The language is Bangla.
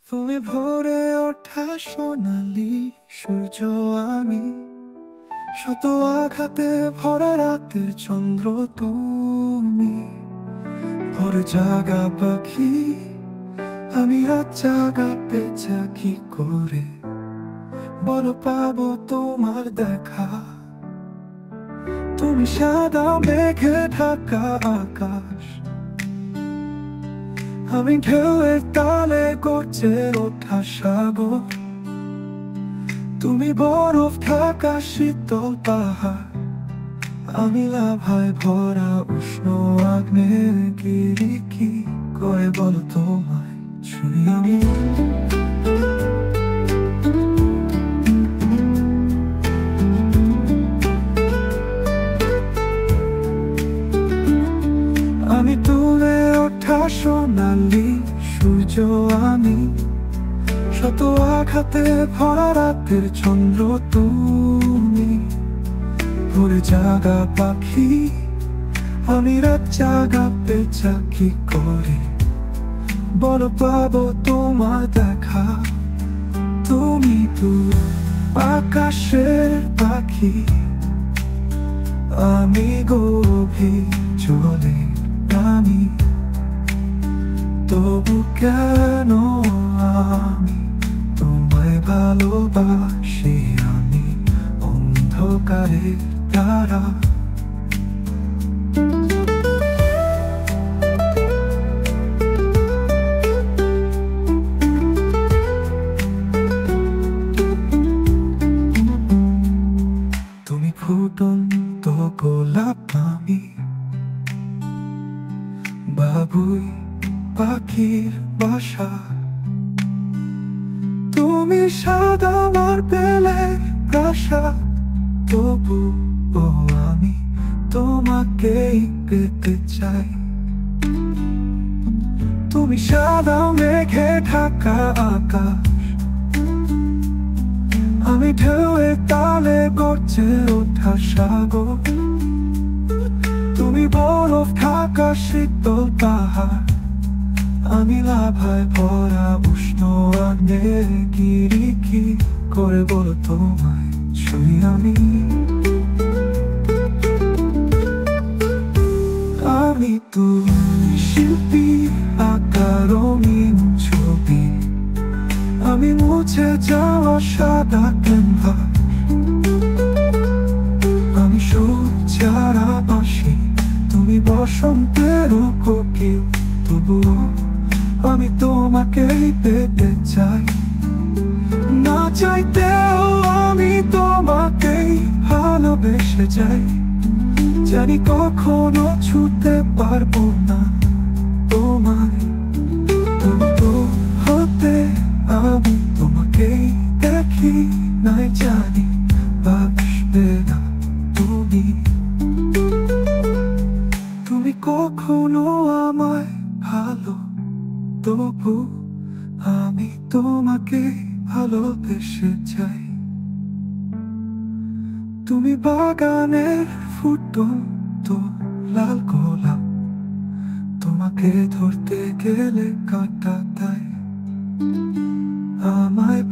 তুমি ভোরে ওঠা সোনালি সূর্য, আমি শত আঘাতে ভরা রাতের চন্দ্র। তুমি ভোর জাগা পাখি, আমি রাত জাগা পেঁচা। কি করে বলো পাবো তোমার দেখা? তুমি সাদা মেঘে ঢাকা আকাশ, আমি ঢেউয়ের তালে করছে ওঠা সাগর। তুমি বরফ ঢাকা শীতল পাহাড়, আমি লাভায় ভরা উষ্ণ আগ্নেয়গিরি। কি করে বলো তোমায় ছুঁই আমি? আমি তুলে ওঠা সোনালি সূর্য, আমি শত আঘাতে ভরা রাতের চন্দ্র। তুমি ভোরে জাগা পাখি, আমি রাত জাগা পেঁচা। কি করে বলো পাবো তোমার দেখা? তুমি তো আকাশের পাখি, আমি গভীর জলে নামি। তবু কেন আমি তোমায় ভালোবাসি? আমি অন্ধকারের তারা। তুমি ফুটন্ত গোলাপ, আমি বাবুই পাখির বাসা। তুমি সাদা মার্বেলের প্রাসাদ, তবু আমি তোমাকেই পেতে চাই। তুমি সাদা মেঘে ঢাকা আকাশ, আমি ঢেউয়ের তালে গড়ছে ওঠা সাগর। তুমি বরফ ঢাকা শীতল পাহাড়, আমি লাভায় ভরা উষ্ণ আগ্নেয়গিরি। কি করে বলো তোমায় ছুঁই আমি? আমি তুমি শিল্পী, আঁকা রঙিন ছবি, আমি মুছে যাওয়া সাদা ক্যানভাস। আমি সুর ছাড়া বাঁশি, তুমি বসন্তের কোকিল। তবুও আমি তোমাকেই পেতে চাই। না চাইতেও আমি তোমাকেই ভালোবেসে যাই। জানি কখনো ছুতে পারবো না তোমায়, তবু হতে আমি তোমাকেই দেখি। নাই জানি বাসবে না তুমি। তুমি কখনো আমায় ভালো, তবু আমি তোমাকে ভালোবেসে চাই। তুমি বাগানের ফুটন্ত লাল গোলাপ, তোমাকে ধরতে গেলে কাঁটা দেয় আমায়।